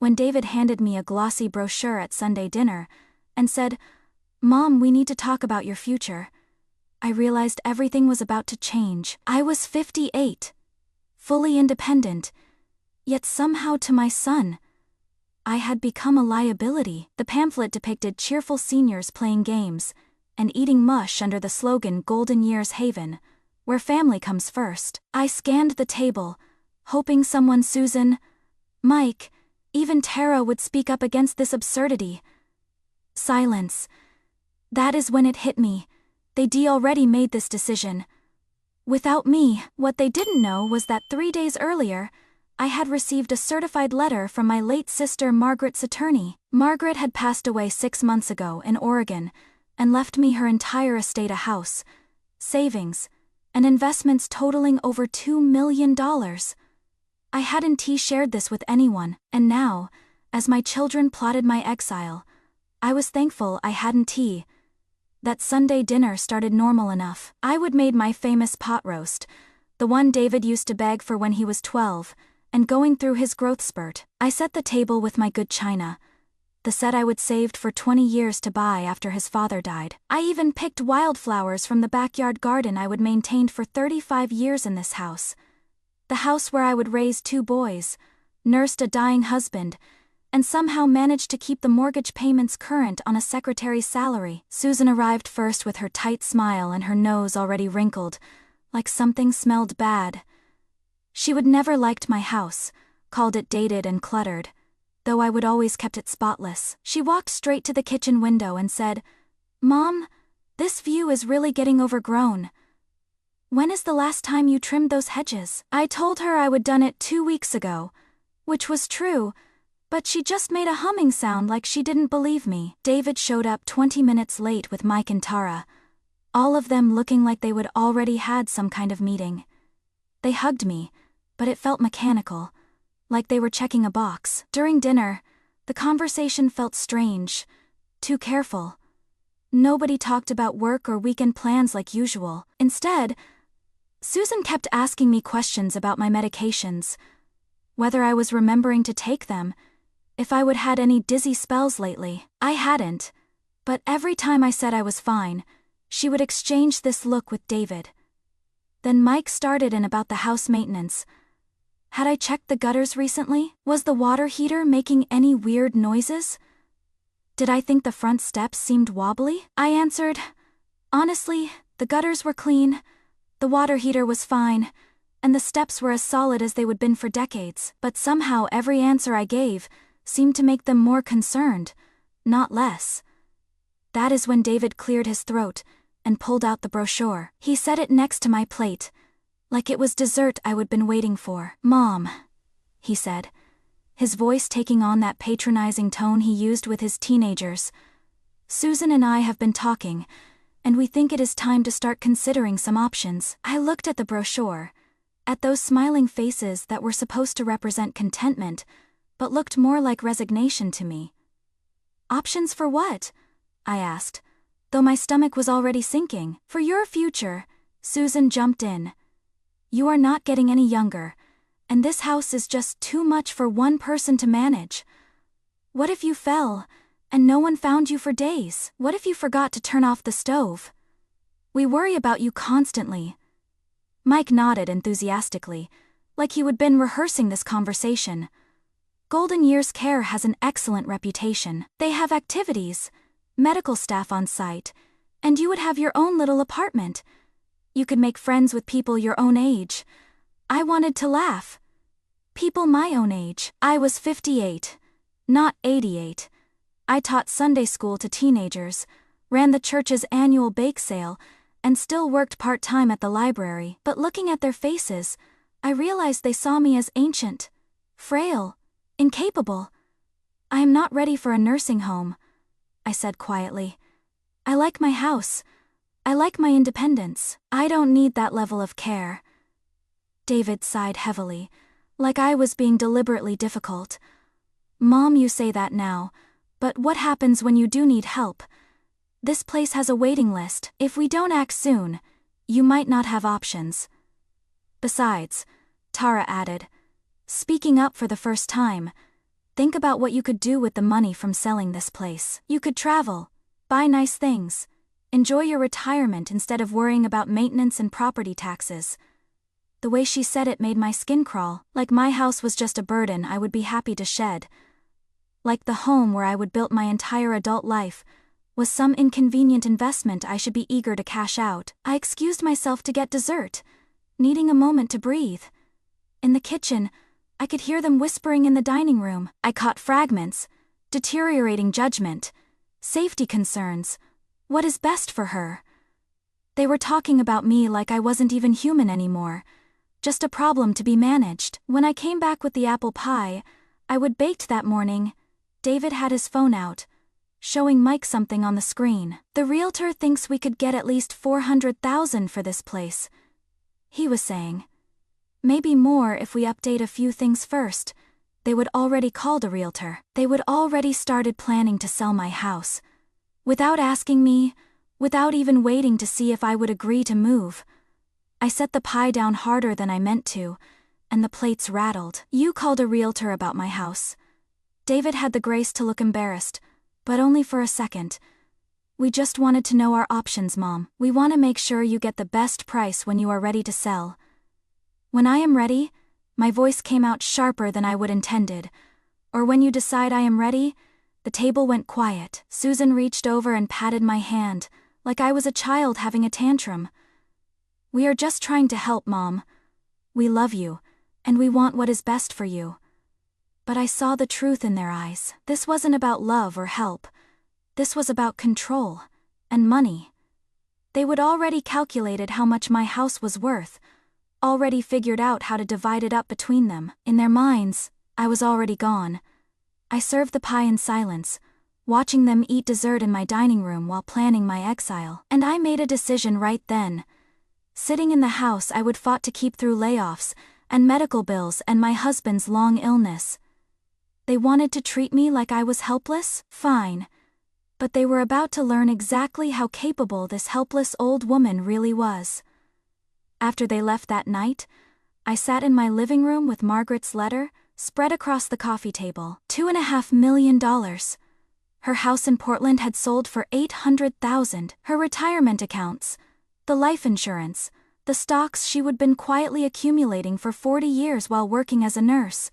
when David handed me a glossy brochure at Sunday dinner and said, "Mom, we need to talk about your future," I realized everything was about to change. I was 58, fully independent, yet somehow to my son, I had become a liability. The pamphlet depicted cheerful seniors playing games and eating mush under the slogan "Golden Years Haven," where family comes first. I scanned the table, hoping someone, Susan, Mike, even Tara, would speak up against this absurdity. Silence. That is when it hit me. They'd already made this decision. Without me. What they didn't know was that 3 days earlier, I had received a certified letter from my late sister Margaret's attorney. Margaret had passed away 6 months ago in Oregon and left me her entire estate, a house, savings, and investments totaling over $2 million. I hadn't shared this with anyone, and now, as my children plotted my exile, I was thankful I hadn't. That Sunday dinner started normal enough. I would made my famous pot roast, the one David used to beg for when he was 12, and going through his growth spurt. I set the table with my good china, the set I would saved for 20 years to buy after his father died. I even picked wildflowers from the backyard garden I would maintained for 35 years in this house. The house where I would raise 2 boys, nursed a dying husband, and somehow managed to keep the mortgage payments current on a secretary's salary. Susan arrived first with her tight smile and her nose already wrinkled, like something smelled bad. She would never liked my house, called it dated and cluttered, though I would always kept it spotless. She walked straight to the kitchen window and said, "Mom, this view is really getting overgrown. When is the last time you trimmed those hedges?" I told her I would done it 2 weeks ago, which was true, but she just made a humming sound like she didn't believe me. David showed up 20 minutes late with Mike and Tara, all of them looking like they would already had some kind of meeting. They hugged me, but it felt mechanical, like they were checking a box. During dinner, the conversation felt strange, too careful. Nobody talked about work or weekend plans like usual. Instead, Susan kept asking me questions about my medications, whether I was remembering to take them, if I would had any dizzy spells lately. I hadn't, but every time I said I was fine, she would exchange this look with David. Then Mike started in about the house maintenance. Had I checked the gutters recently? Was the water heater making any weird noises? Did I think the front steps seemed wobbly? I answered, honestly, the gutters were clean, the water heater was fine, and the steps were as solid as they would been for decades. But somehow every answer I gave seemed to make them more concerned, not less. That is when David cleared his throat and pulled out the brochure. He set it next to my plate, like it was dessert I would been waiting for. "Mom," he said, his voice taking on that patronizing tone he used with his teenagers, "Susan and I have been talking, and we think it is time to start considering some options." I looked at the brochure, at those smiling faces that were supposed to represent contentment, but looked more like resignation to me. "Options for what?" I asked, though my stomach was already sinking. "For your future," Susan jumped in. "You are not getting any younger, and this house is just too much for one person to manage. What if you fell, and no one found you for days? What if you forgot to turn off the stove? We worry about you constantly." Mike nodded enthusiastically, like he would been rehearsing this conversation. "Golden Years Care has an excellent reputation. They have activities, medical staff on site, and you would have your own little apartment. You could make friends with people your own age." I wanted to laugh. People my own age. I was 58, not 88. I taught Sunday school to teenagers, ran the church's annual bake sale, and still worked part-time at the library. But looking at their faces, I realized they saw me as ancient, frail, incapable. "I am not ready for a nursing home," I said quietly. "I like my house. I like my independence. I don't need that level of care." David sighed heavily, like I was being deliberately difficult. "Mom, you say that now, but what happens when you do need help? This place has a waiting list. If we don't act soon, you might not have options." Besides, Tara added, speaking up for the first time, Think about what you could do with the money from selling this place. You could travel, buy nice things, enjoy your retirement instead of worrying about maintenance and property taxes. The way she said it made my skin crawl, like my house was just a burden I would be happy to shed. Like the home where I would build my entire adult life was some inconvenient investment I should be eager to cash out. I excused myself to get dessert, needing a moment to breathe. In the kitchen, I could hear them whispering in the dining room. I caught fragments, deteriorating judgment, safety concerns, what is best for her. They were talking about me like I wasn't even human anymore, just a problem to be managed. When I came back with the apple pie I would baked that morning, David had his phone out, showing Mike something on the screen. The realtor thinks we could get at least $400,000 for this place, he was saying. Maybe more if we update a few things first. They would already called a realtor. They would already started planning to sell my house. Without asking me, without even waiting to see if I would agree to move. I set the pie down harder than I meant to, and the plates rattled. You called a realtor about my house. David had the grace to look embarrassed, but only for a second. We just wanted to know our options, Mom. We want to make sure you get the best price when you are ready to sell. When I am ready, my voice came out sharper than I would intended. Or when you decide I am ready, the table went quiet. Susan reached over and patted my hand, like I was a child having a tantrum. We are just trying to help, Mom. We love you, and we want what is best for you. But I saw the truth in their eyes. This wasn't about love or help. This was about control and money. They would already calculated how much my house was worth, already figured out how to divide it up between them. In their minds, I was already gone. I served the pie in silence, watching them eat dessert in my dining room while planning my exile. And I made a decision right then. Sitting in the house I would fought to keep through layoffs and medical bills and my husband's long illness. They wanted to treat me like I was helpless? Fine. But they were about to learn exactly how capable this helpless old woman really was. After they left that night, I sat in my living room with Margaret's letter spread across the coffee table. $2.5 million. Her house in Portland had sold for $800,000. Her retirement accounts, the life insurance, the stocks she would been quietly accumulating for 40 years while working as a nurse.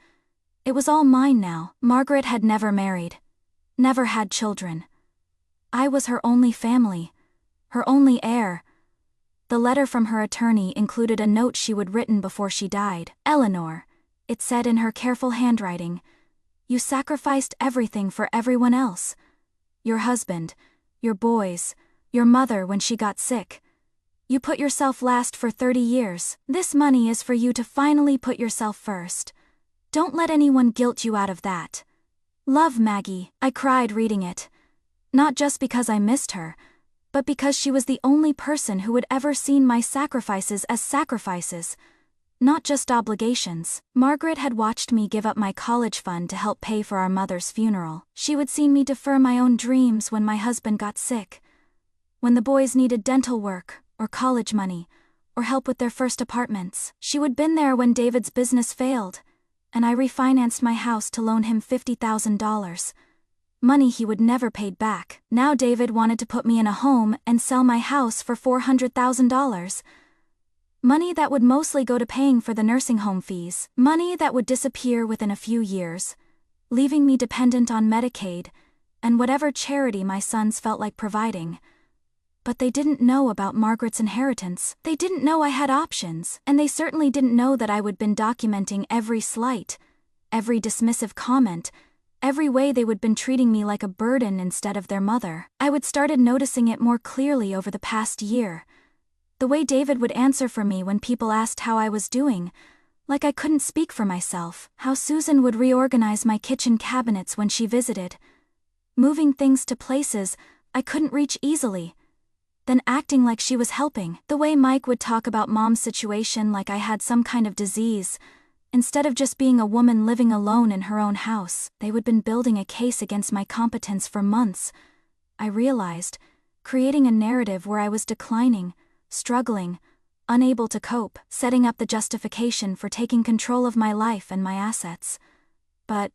It was all mine now. Margaret had never married, never had children. I was her only family, her only heir. The letter from her attorney included a note she would written before she died. Eleanor, it said in her careful handwriting, you sacrificed everything for everyone else. Your husband, your boys, your mother when she got sick. You put yourself last for 30 years. This money is for you to finally put yourself first. Don't let anyone guilt you out of that. Love, Maggie. I cried reading it. Not just because I missed her, but because she was the only person who had ever seen my sacrifices as sacrifices, not just obligations. Margaret had watched me give up my college fund to help pay for our mother's funeral. She would see me defer my own dreams when my husband got sick, when the boys needed dental work, or college money, or help with their first apartments. She would been there when David's business failed, and I refinanced my house to loan him $50,000. Money he would never paid back. Now David wanted to put me in a home and sell my house for $400,000. Money that would mostly go to paying for the nursing home fees. Money that would disappear within a few years, leaving me dependent on Medicaid and whatever charity my sons felt like providing. But they didn't know about Margaret's inheritance. They didn't know I had options, and they certainly didn't know that I would been documenting every slight, every dismissive comment, every way they would been treating me like a burden instead of their mother. I would started noticing it more clearly over the past year. The way David would answer for me when people asked how I was doing, like I couldn't speak for myself. How Susan would reorganize my kitchen cabinets when she visited, moving things to places I couldn't reach easily, then acting like she was helping. The way Mike would talk about Mom's situation like I had some kind of disease, instead of just being a woman living alone in her own house. They would been building a case against my competence for months. I realized, creating a narrative where I was declining, struggling, unable to cope, setting up the justification for taking control of my life and my assets. But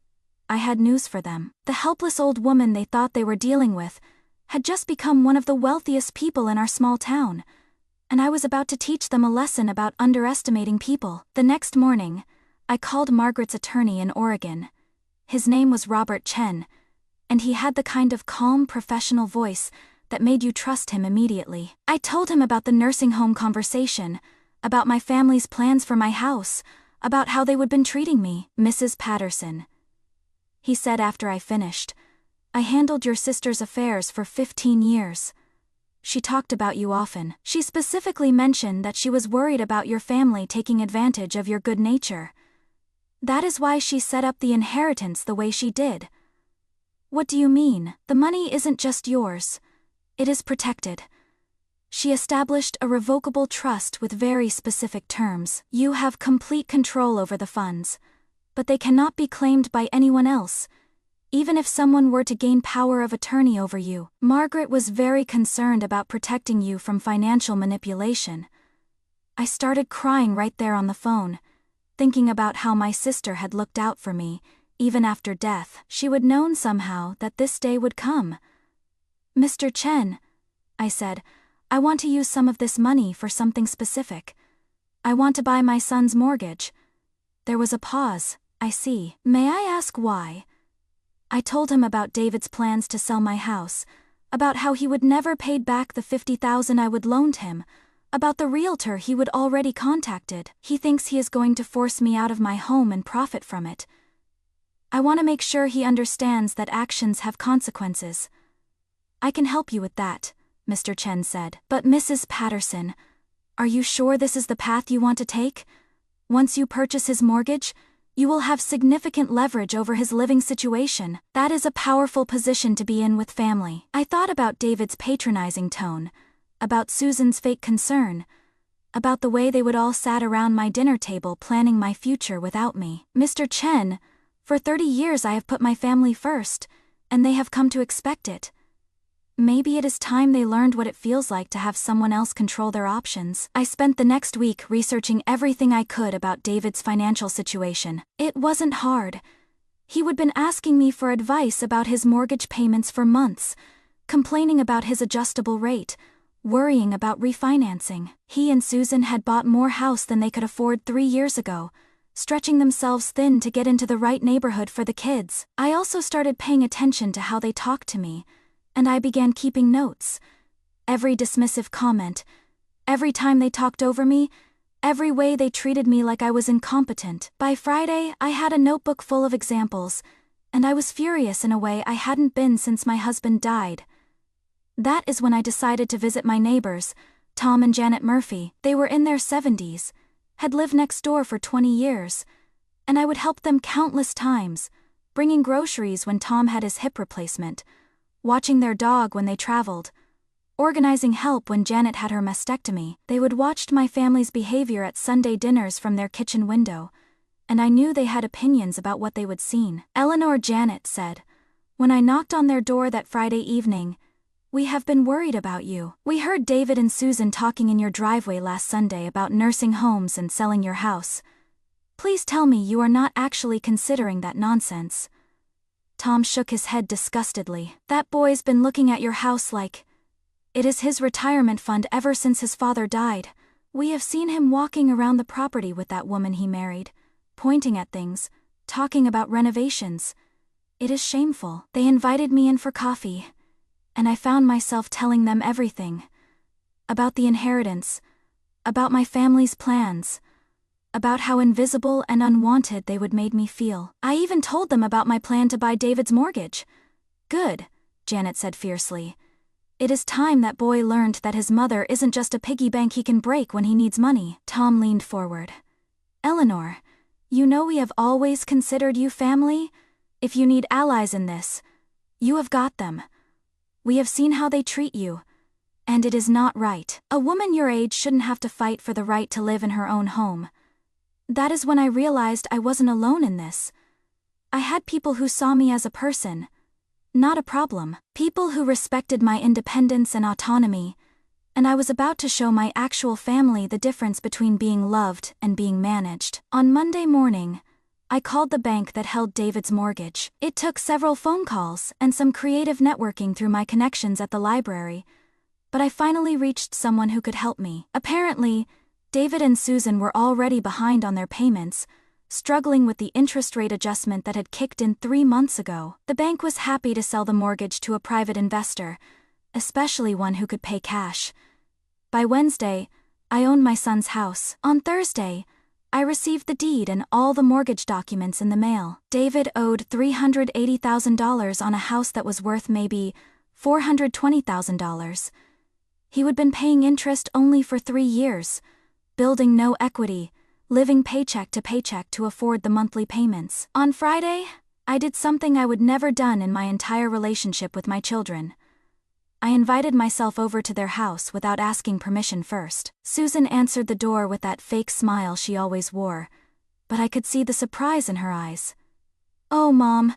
I had news for them. The helpless old woman they thought they were dealing with had just become one of the wealthiest people in our small town, and I was about to teach them a lesson about underestimating people. The next morning, I called Margaret's attorney in Oregon. His name was Robert Chen, and he had the kind of calm, professional voice that made you trust him immediately. I told him about the nursing home conversation, about my family's plans for my house, about how they would been treating me. Mrs. Patterson, he said after I finished, I handled your sister's affairs for 15 years. She talked about you often. She specifically mentioned that she was worried about your family taking advantage of your good nature. That is why she set up the inheritance the way she did. What do you mean? The money isn't just yours. It is protected. She established a revocable trust with very specific terms. You have complete control over the funds, but they cannot be claimed by anyone else, even if someone were to gain power of attorney over you. Margaret was very concerned about protecting you from financial manipulation. I started crying right there on the phone, thinking about how my sister had looked out for me, even after death. She would known somehow that this day would come. Mr. Chen, I said, I want to use some of this money for something specific. I want to buy my son's mortgage. There was a pause. I see. May I ask why? I told him about David's plans to sell my house, about how he would never pay back the $50,000 I would loaned him, about the realtor he would already contacted. He thinks he is going to force me out of my home and profit from it. I want to make sure he understands that actions have consequences. I can help you with that, Mr. Chen said. But Mrs. Patterson, are you sure this is the path you want to take? Once you purchase his mortgage, you will have significant leverage over his living situation. That is a powerful position to be in with family. I thought about David's patronizing tone, about Susan's fake concern, about the way they would all sat around my dinner table planning my future without me. Mr. Chen, for 30 years I have put my family first, and they have come to expect it. Maybe it is time they learned what it feels like to have someone else control their options. I spent the next week researching everything I could about David's financial situation. It wasn't hard. He would been asking me for advice about his mortgage payments for months, complaining about his adjustable rate, worrying about refinancing. He and Susan had bought more house than they could afford 3 years ago, stretching themselves thin to get into the right neighborhood for the kids. I also started paying attention to how they talked to me, and I began keeping notes. Every dismissive comment, every time they talked over me, every way they treated me like I was incompetent. By Friday, I had a notebook full of examples, and I was furious in a way I hadn't been since my husband died. That is when I decided to visit my neighbors, Tom and Janet Murphy. They were in their 70s, had lived next door for 20 years, and I would help them countless times, bringing groceries when Tom had his hip replacement, watching their dog when they traveled, organizing help when Janet had her mastectomy. They would watch my family's behavior at Sunday dinners from their kitchen window, and I knew they had opinions about what they would seen. Eleanor Janet said, when I knocked on their door that Friday evening, "We have been worried about you. We heard David and Susan talking in your driveway last Sunday about nursing homes and selling your house. Please tell me you are not actually considering that nonsense." Tom shook his head disgustedly. That boy's been looking at your house like it is his retirement fund ever since his father died. We have seen him walking around the property with that woman he married, pointing at things, talking about renovations. It is shameful. They invited me in for coffee, and I found myself telling them everything. About the inheritance, about my family's plans, about how invisible and unwanted they would made me feel. I even told them about my plan to buy David's mortgage. Good, Janet said fiercely. It is time that boy learned that his mother isn't just a piggy bank he can break when he needs money. Tom leaned forward. Eleanor, you know we have always considered you family. If you need allies in this, you have got them. We have seen how they treat you, and it is not right. A woman your age shouldn't have to fight for the right to live in her own home. That is when I realized I wasn't alone in this. I had people who saw me as a person, not a problem. People who respected my independence and autonomy, and I was about to show my actual family the difference between being loved and being managed. On Monday morning, I called the bank that held David's mortgage. It took several phone calls and some creative networking through my connections at the library, but I finally reached someone who could help me. Apparently, David and Susan were already behind on their payments, struggling with the interest rate adjustment that had kicked in 3 months ago. The bank was happy to sell the mortgage to a private investor, especially one who could pay cash. By Wednesday, I owned my son's house. On Thursday, I received the deed and all the mortgage documents in the mail. David owed $380,000 on a house that was worth maybe $420,000. He would been paying interest only for 3 years, building no equity, living paycheck to paycheck to afford the monthly payments. On Friday, I did something I would never done in my entire relationship with my children. I invited myself over to their house without asking permission first. Susan answered the door with that fake smile she always wore, but I could see the surprise in her eyes. "Oh, Mom,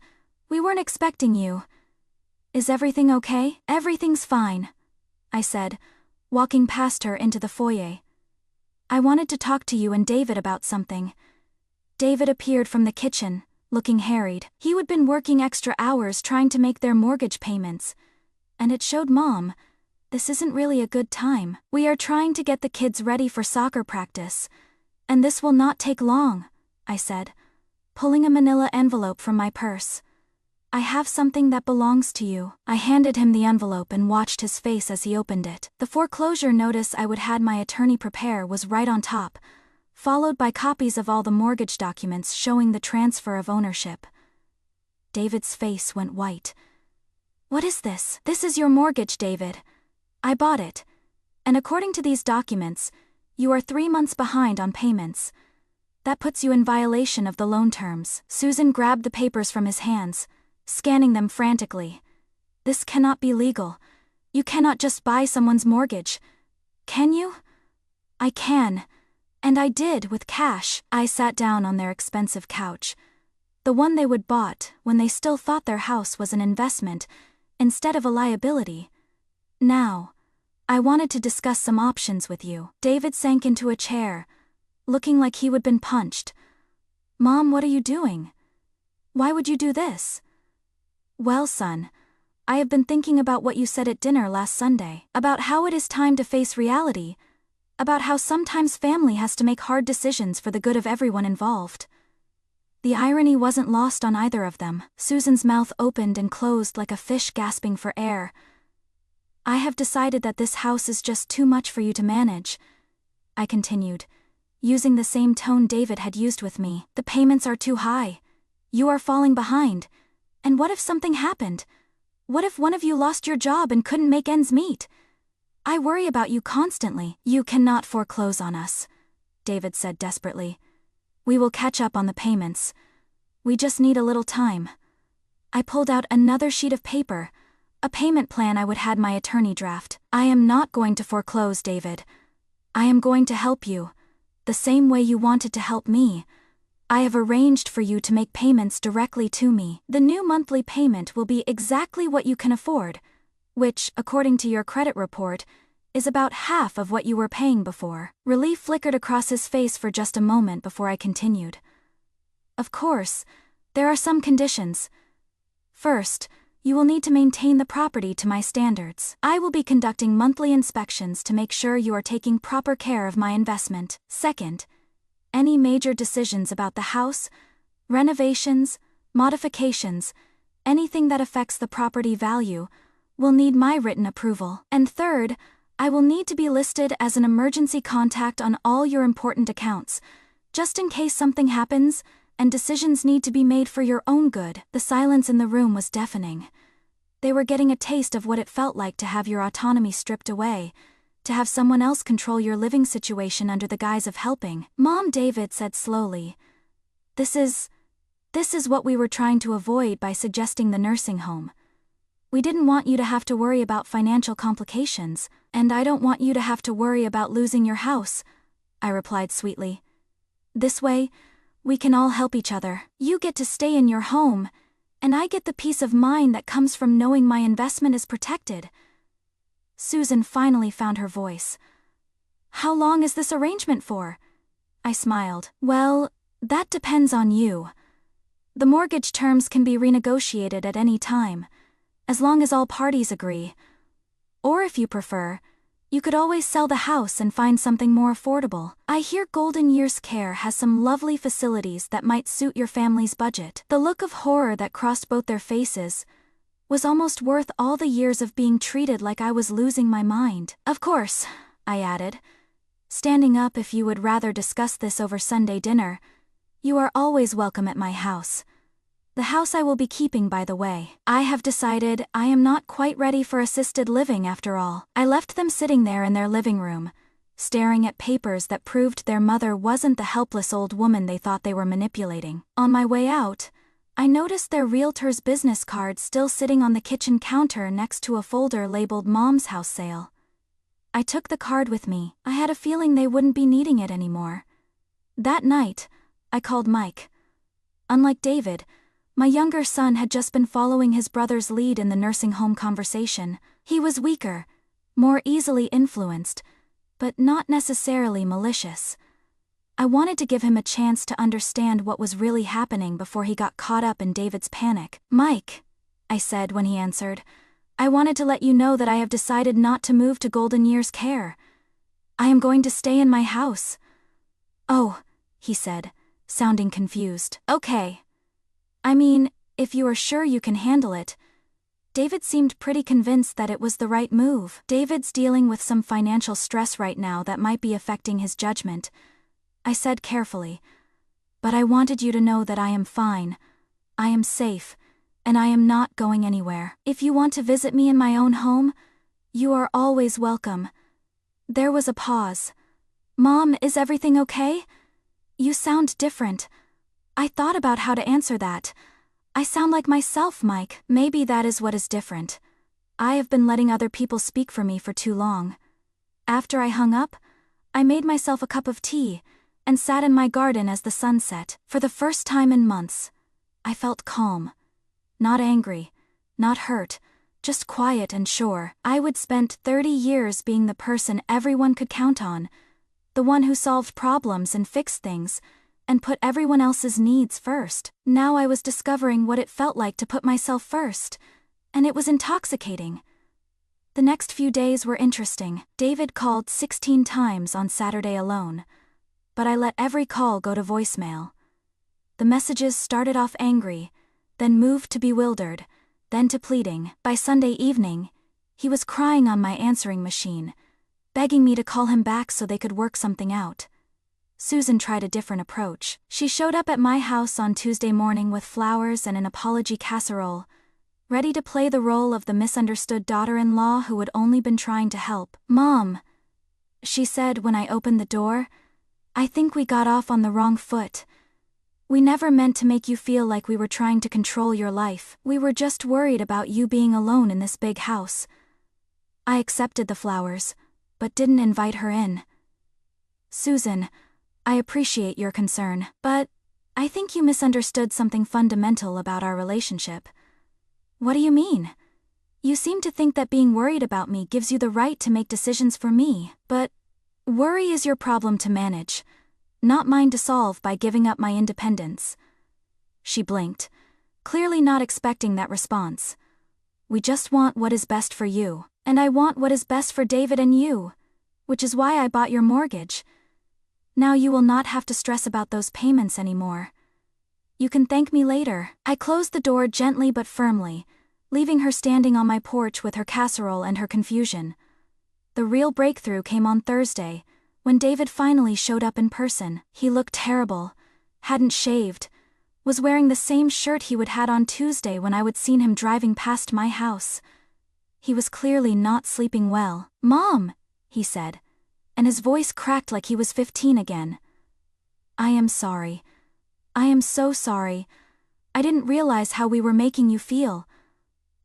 we weren't expecting you. Is everything okay?" "Everything's fine," I said, walking past her into the foyer. "I wanted to talk to you and David about something." David appeared from the kitchen, looking harried. He had been working extra hours trying to make their mortgage payments, and it showed Mom, this isn't really a good time. "We are trying to get the kids ready for soccer practice, and this will not take long," I said, pulling a manila envelope from my purse. "I have something that belongs to you." I handed him the envelope and watched his face as he opened it. The foreclosure notice I would had my attorney prepare was right on top, followed by copies of all the mortgage documents showing the transfer of ownership. David's face went white. "What is this?" "This is your mortgage, David. I bought it. And according to these documents, you are 3 months behind on payments. That puts you in violation of the loan terms." Susan grabbed the papers from his hands, scanning them frantically. "This cannot be legal. You cannot just buy someone's mortgage. Can you?" "I can. And I did, with cash." I sat down on their expensive couch, the one they would bought when they still thought their house was an investment instead of a liability. "Now, I wanted to discuss some options with you." David sank into a chair, looking like he would been punched. "Mom, what are you doing? Why would you do this?" "Well, son, I have been thinking about what you said at dinner last Sunday, about how it is time to face reality, about how sometimes family has to make hard decisions for the good of everyone involved." The irony wasn't lost on either of them. Susan's mouth opened and closed like a fish gasping for air. "I have decided that this house is just too much for you to manage," I continued, using the same tone David had used with me. "The payments are too high. You are falling behind. And what if something happened? What if one of you lost your job and couldn't make ends meet? I worry about you constantly." "You cannot foreclose on us," David said desperately. "We will catch up on the payments. We just need a little time." I pulled out another sheet of paper, a payment plan I would had my attorney draft. "I am not going to foreclose, David. I am going to help you, the same way you wanted to help me. I have arranged for you to make payments directly to me. The new monthly payment will be exactly what you can afford, which, according to your credit report, is about half of what you were paying before." Relief flickered across his face for just a moment before I continued. "Of course, there are some conditions. First, you will need to maintain the property to my standards. I will be conducting monthly inspections to make sure you are taking proper care of my investment. Second, any major decisions about the house, renovations, modifications, anything that affects the property value, will need my written approval. And third, I will need to be listed as an emergency contact on all your important accounts, just in case something happens and decisions need to be made for your own good." The silence in the room was deafening. They were getting a taste of what it felt like to have your autonomy stripped away, to have someone else control your living situation under the guise of helping. "Mom," David said slowly, This is what we were trying to avoid by suggesting the nursing home. We didn't want you to have to worry about financial complications, and I don't want you to have to worry about losing your house," I replied sweetly. "This way, we can all help each other. You get to stay in your home, and I get the peace of mind that comes from knowing my investment is protected." Susan finally found her voice. "How long is this arrangement for?" I smiled. "Well, that depends on you. The mortgage terms can be renegotiated at any time, as long as all parties agree. Or if you prefer, you could always sell the house and find something more affordable. I hear Golden Years Care has some lovely facilities that might suit your family's budget. The look of horror that crossed both their faces was almost worth all the years of being treated like I was losing my mind. Of course, I added, standing up, if you would rather discuss this over Sunday dinner, you are always welcome at my house. The house I will be keeping, by the way. I have decided I am not quite ready for assisted living after all. I left them sitting there in their living room, staring at papers that proved their mother wasn't the helpless old woman they thought they were manipulating. On my way out, I noticed their realtor's business card still sitting on the kitchen counter next to a folder labeled Mom's House Sale. I took the card with me. I had a feeling they wouldn't be needing it anymore. That night, I called Mike. Unlike David, my younger son had just been following his brother's lead in the nursing home conversation. He was weaker, more easily influenced, but not necessarily malicious. I wanted to give him a chance to understand what was really happening before he got caught up in David's panic. "Mike," I said when he answered, "I wanted to let you know that I have decided not to move to Golden Years Care. I am going to stay in my house." "Oh," he said, sounding confused. "Okay. I mean, if you are sure you can handle it." David seemed pretty convinced that it was the right move. David's dealing with some financial stress right now that might be affecting his judgment, I said carefully. "But I wanted you to know that I am fine, I am safe, and I am not going anywhere. If you want to visit me in my own home, you are always welcome." There was a pause. "Mom, is everything okay? You sound different." I thought about how to answer that. "I sound like myself, Mike." "Maybe that is what is different. I have been letting other people speak for me for too long." After I hung up, I made myself a cup of tea and sat in my garden as the sun set. For the first time in months, I felt calm. Not angry, not hurt, just quiet and sure. I would spent 30 years being the person everyone could count on, the one who solved problems and fixed things, and put everyone else's needs first. Now I was discovering what it felt like to put myself first, and it was intoxicating. The next few days were interesting. David called 16 times on Saturday alone, but I let every call go to voicemail. The messages started off angry, then moved to bewildered, then to pleading. By Sunday evening, he was crying on my answering machine, begging me to call him back so they could work something out. Susan tried a different approach. She showed up at my house on Tuesday morning with flowers and an apology casserole, ready to play the role of the misunderstood daughter-in-law who had only been trying to help. "Mom," she said when I opened the door, "I think we got off on the wrong foot. We never meant to make you feel like we were trying to control your life. We were just worried about you being alone in this big house." I accepted the flowers, but didn't invite her in. "Susan, I appreciate your concern, but I think you misunderstood something fundamental about our relationship." "What do you mean? You seem to think that being worried about me gives you the right to make decisions for me, but worry is your problem to manage, not mine to solve by giving up my independence." She blinked, clearly not expecting that response. "We just want what is best for you, and I want what is best for David and you, which is why I bought your mortgage. Now you will not have to stress about those payments anymore. You can thank me later." I closed the door gently but firmly, leaving her standing on my porch with her casserole and her confusion. The real breakthrough came on Thursday, when David finally showed up in person. He looked terrible, hadn't shaved, was wearing the same shirt he would had on Tuesday when I would seen him driving past my house. He was clearly not sleeping well. "Mom," he said, and his voice cracked like he was 15 again. "I am sorry. I am so sorry. I didn't realize how we were making you feel.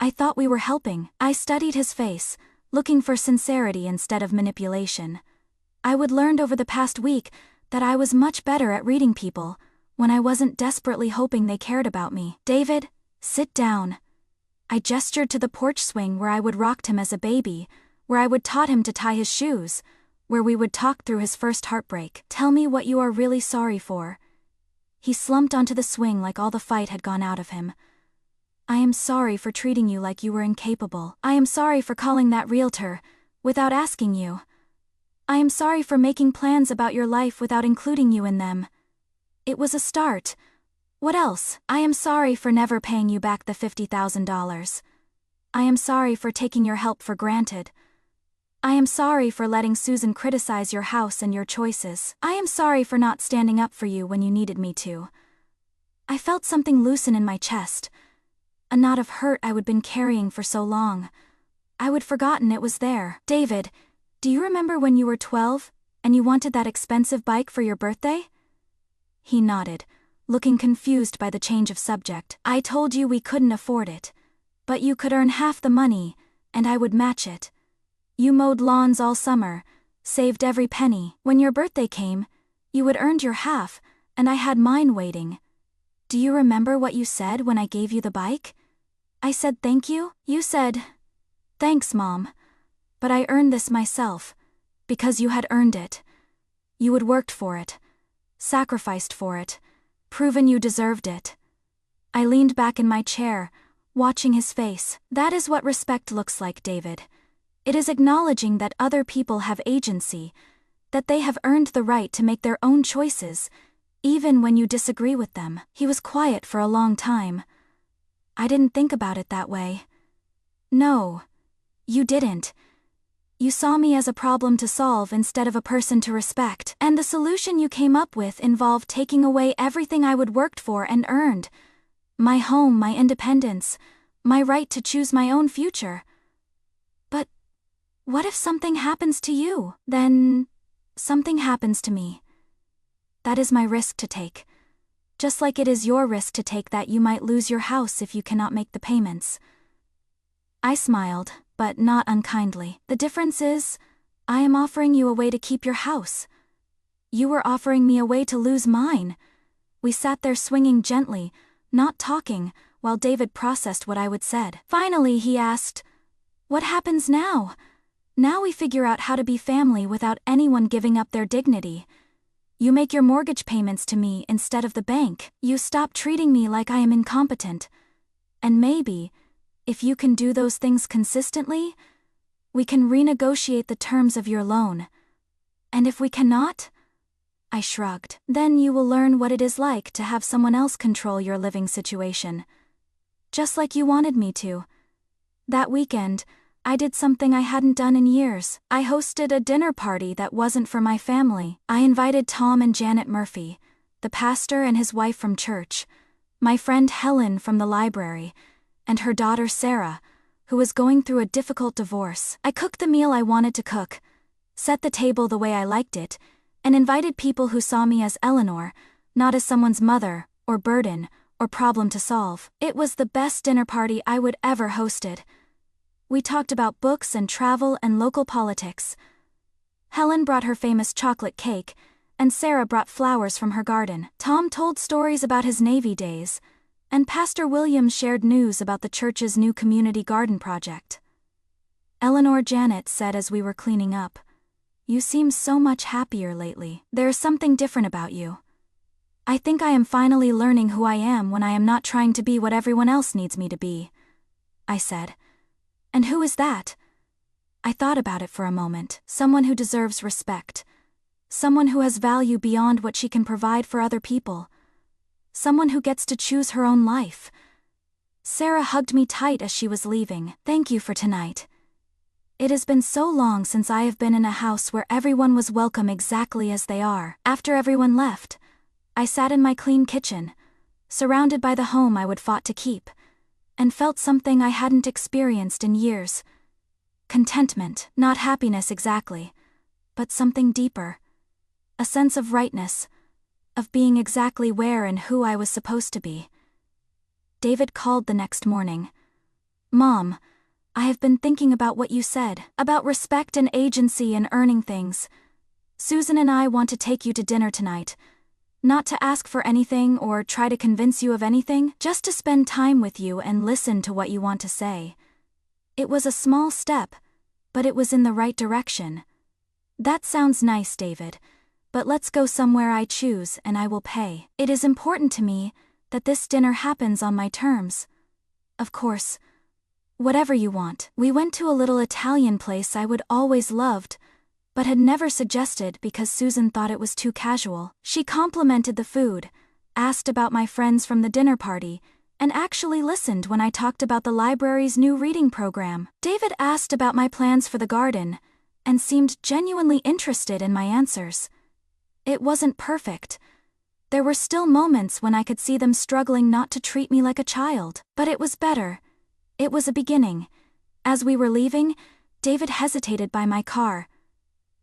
I thought we were helping." I studied his face, looking for sincerity instead of manipulation. I would learned over the past week that I was much better at reading people when I wasn't desperately hoping they cared about me. "David, sit down." I gestured to the porch swing where I would rocked him as a baby, where I would taught him to tie his shoes, where we would talk through his first heartbreak. "Tell me what you are really sorry for. He slumped onto the swing like all the fight had gone out of him. I am sorry for treating you like you were incapable. I am sorry for calling that realtor, without asking you. I am sorry for making plans about your life without including you in them. It was a start. What else? I am sorry for never paying you back the $50,000. I am sorry for taking your help for granted. I am sorry for letting Susan criticize your house and your choices. I am sorry for not standing up for you when you needed me to. I felt something loosen in my chest, a knot of hurt I would been carrying for so long. I would forgotten it was there. David, do you remember when you were 12, and you wanted that expensive bike for your birthday? He nodded, looking confused by the change of subject. I told you we couldn't afford it, but you could earn half the money, and I would match it. You mowed lawns all summer, saved every penny. When your birthday came, you had earned your half, and I had mine waiting. Do you remember what you said when I gave you the bike? I said thank you? You said, thanks, Mom. But I earned this myself, because you had earned it. You had worked for it, sacrificed for it, proven you deserved it. I leaned back in my chair, watching his face. That is what respect looks like, David. It is acknowledging that other people have agency, that they have earned the right to make their own choices, even when you disagree with them. He was quiet for a long time. I didn't think about it that way. No, you didn't. You saw me as a problem to solve instead of a person to respect. And the solution you came up with involved taking away everything I would worked for and earned. My home, my independence, my right to choose my own future. But what if something happens to you? Then something happens to me. That is my risk to take. Just like it is your risk to take that you might lose your house if you cannot make the payments. I smiled, but not unkindly. The difference is, I am offering you a way to keep your house. You were offering me a way to lose mine. We sat there swinging gently, not talking, while David processed what I would said. Finally, he asked, what happens now? Now we figure out how to be family without anyone giving up their dignity. You make your mortgage payments to me instead of the bank. You stop treating me like I am incompetent. And maybe, if you can do those things consistently, we can renegotiate the terms of your loan. And if we cannot? I shrugged. Then you will learn what it is like to have someone else control your living situation. Just like you wanted me to. That weekend, I did something I hadn't done in years. I hosted a dinner party that wasn't for my family. I invited Tom and Janet Murphy, the pastor and his wife from church, my friend Helen from the library, and her daughter Sarah, who was going through a difficult divorce. I cooked the meal I wanted to cook, set the table the way I liked it, and invited people who saw me as Eleanor, not as someone's mother, or burden, or problem to solve. It was the best dinner party I would ever hosted. We talked about books and travel and local politics. Helen brought her famous chocolate cake, and Sarah brought flowers from her garden. Tom told stories about his Navy days, and Pastor Williams shared news about the church's new community garden project. Eleanor Janet said as we were cleaning up, "You seem so much happier lately. There's something different about you. I think I am finally learning who I am when I am not trying to be what everyone else needs me to be," I said. And who is that? I thought about it for a moment. Someone who deserves respect. Someone who has value beyond what she can provide for other people. Someone who gets to choose her own life. Sarah hugged me tight as she was leaving. Thank you for tonight. It has been so long since I have been in a house where everyone was welcome exactly as they are. After everyone left, I sat in my clean kitchen, surrounded by the home I would fought to keep, and felt something I hadn't experienced in years. Contentment, not happiness exactly, but something deeper. A sense of rightness, of being exactly where and who I was supposed to be. David called the next morning. "Mom, I have been thinking about what you said, about respect and agency and earning things. Susan and I want to take you to dinner tonight. Not to ask for anything or try to convince you of anything, just to spend time with you and listen to what you want to say." It was a small step, but it was in the right direction. "That sounds nice, David, but let's go somewhere I choose and I will pay. It is important to me that this dinner happens on my terms. Of course, whatever you want. We went to a little Italian place I would always loved, but had never suggested because Susan thought it was too casual. She complimented the food, asked about my friends from the dinner party, and actually listened when I talked about the library's new reading program. David asked about my plans for the garden, and seemed genuinely interested in my answers. It wasn't perfect. There were still moments when I could see them struggling not to treat me like a child. But it was better. It was a beginning. As we were leaving, David hesitated by my car.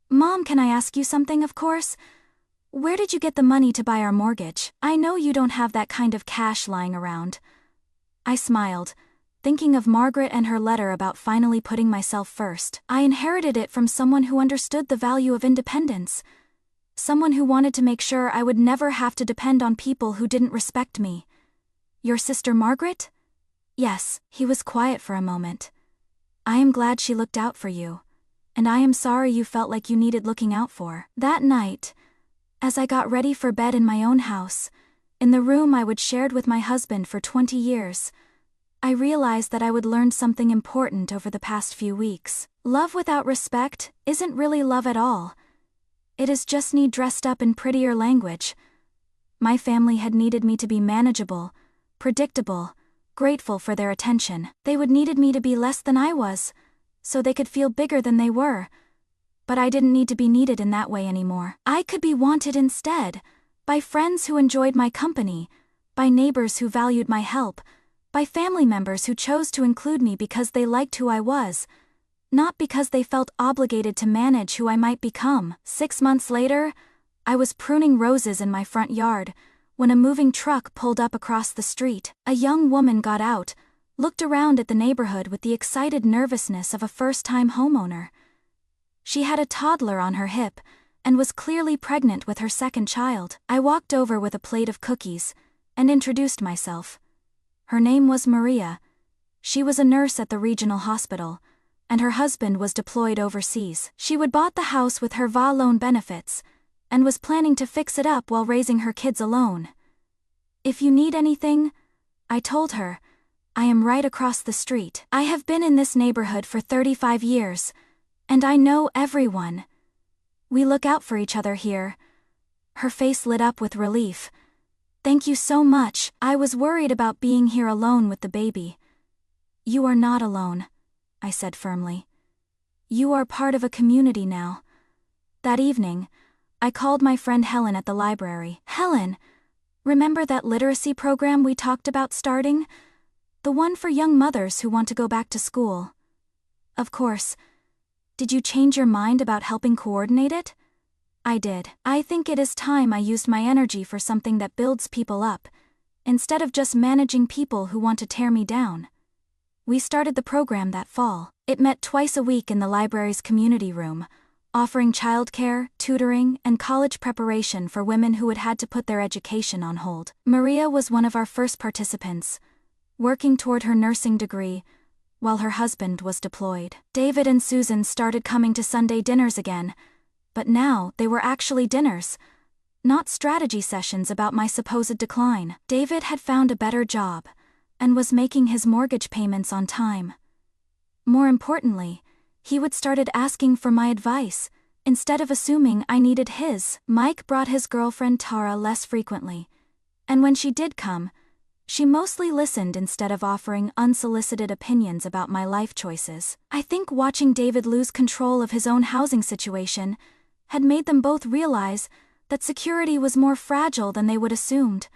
"Mom, can I ask you something, of course? Where did you get the money to buy our mortgage? I know you don't have that kind of cash lying around." I smiled, thinking of Margaret and her letter about finally putting myself first. I inherited it from someone who understood the value of independence. Someone who wanted to make sure I would never have to depend on people who didn't respect me. "Your sister Margaret?" "Yes." He was quiet for a moment. "I am glad she looked out for you. And I am sorry you felt like you needed looking out for." That night, as I got ready for bed in my own house, in the room I would shared with my husband for 20 years, I realized that I would learn something important over the past few weeks. Love without respect isn't really love at all. It is just need dressed up in prettier language. My family had needed me to be manageable, predictable, grateful for their attention. They would needed me to be less than I was, so they could feel bigger than they were. But I didn't need to be needed in that way anymore. I could be wanted instead, by friends who enjoyed my company, by neighbors who valued my help, by family members who chose to include me because they liked who I was, not because they felt obligated to manage who I might become. 6 months later, I was pruning roses in my front yard, when a moving truck pulled up across the street. A young woman got out, looked around at the neighborhood with the excited nervousness of a first-time homeowner. She had a toddler on her hip, and was clearly pregnant with her second child. I walked over with a plate of cookies, and introduced myself. Her name was Maria. She was a nurse at the regional hospital, and her husband was deployed overseas. She would bought the house with her VA loan benefits, and was planning to fix it up while raising her kids alone. "If you need anything," I told her, "I am right across the street. I have been in this neighborhood for 35 years, and I know everyone. We look out for each other here." Her face lit up with relief. "Thank you so much. I was worried about being here alone with the baby." "You are not alone," I said firmly. "You are part of a community now." That evening, I called my friend Helen at the library. "Helen, remember that literacy program we talked about starting? The one for young mothers who want to go back to school. Of course. Did you change your mind about helping coordinate it?" I did. I think it is time I used my energy for something that builds people up, instead of just managing people who want to tear me down. We started the program that fall. It met twice a week in the library's community room, offering childcare, tutoring, and college preparation for women who had had to put their education on hold. Maria was one of our first participants, working toward her nursing degree, while her husband was deployed. David and Susan started coming to Sunday dinners again, but now they were actually dinners, not strategy sessions about my supposed decline. David had found a better job, and was making his mortgage payments on time. More importantly, he would started asking for my advice, instead of assuming I needed his. Mike brought his girlfriend Tara less frequently, and when she did come, she mostly listened instead of offering unsolicited opinions about my life choices. I think watching David lose control of his own housing situation had made them both realize that security was more fragile than they would assumed.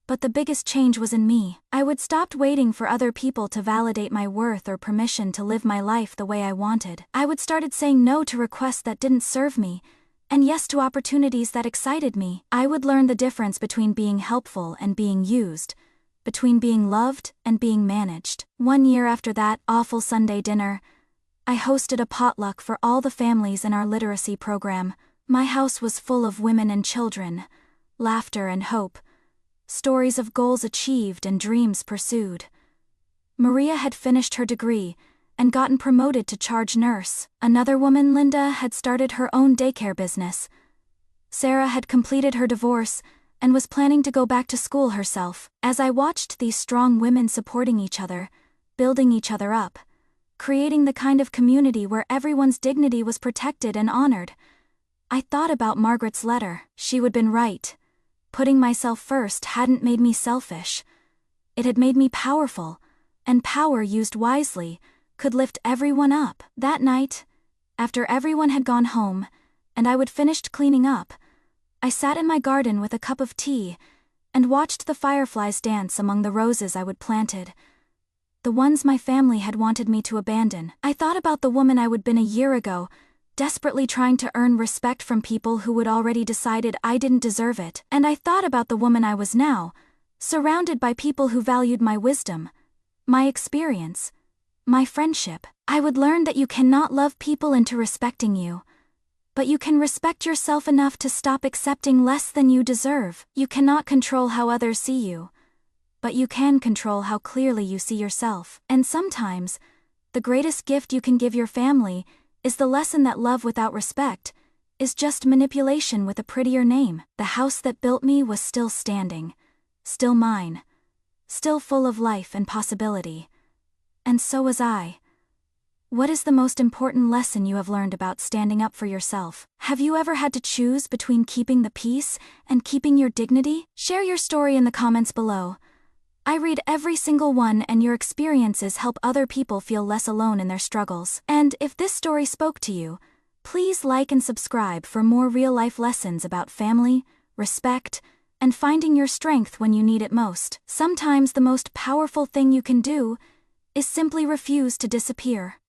But the biggest change was in me. I would stop waiting for other people to validate my worth or permission to live my life the way I wanted. I would started saying no to requests that didn't serve me, and yes to opportunities that excited me. I would learn the difference between being helpful and being used, between being loved and being managed. 1 year after that awful Sunday dinner, I hosted a potluck for all the families in our literacy program. My house was full of women and children, laughter and hope, stories of goals achieved and dreams pursued. Maria had finished her degree and gotten promoted to charge nurse. Another woman, Linda, had started her own daycare business. Sarah had completed her divorce and was planning to go back to school herself. As I watched these strong women supporting each other, building each other up, creating the kind of community where everyone's dignity was protected and honored, I thought about Margaret's letter. She would been right. Putting myself first hadn't made me selfish. It had made me powerful, and power used wisely could lift everyone up. That night, after everyone had gone home, and I would finished cleaning up, I sat in my garden with a cup of tea and watched the fireflies dance among the roses I would planted, the ones my family had wanted me to abandon. I thought about the woman I would been a year ago, desperately trying to earn respect from people who had already decided I didn't deserve it. And I thought about the woman I was now, surrounded by people who valued my wisdom, my experience, my friendship. I would learn that you cannot love people into respecting you, but you can respect yourself enough to stop accepting less than you deserve. You cannot control how others see you, but you can control how clearly you see yourself. And sometimes, the greatest gift you can give your family is the lesson that love without respect is just manipulation with a prettier name. The house that built me was still standing, still mine, still full of life and possibility. And so was I. What is the most important lesson you have learned about standing up for yourself? Have you ever had to choose between keeping the peace and keeping your dignity? Share your story in the comments below. I read every single one, and your experiences help other people feel less alone in their struggles. And if this story spoke to you, please like and subscribe for more real-life lessons about family, respect, and finding your strength when you need it most. Sometimes the most powerful thing you can do is simply refuse to disappear.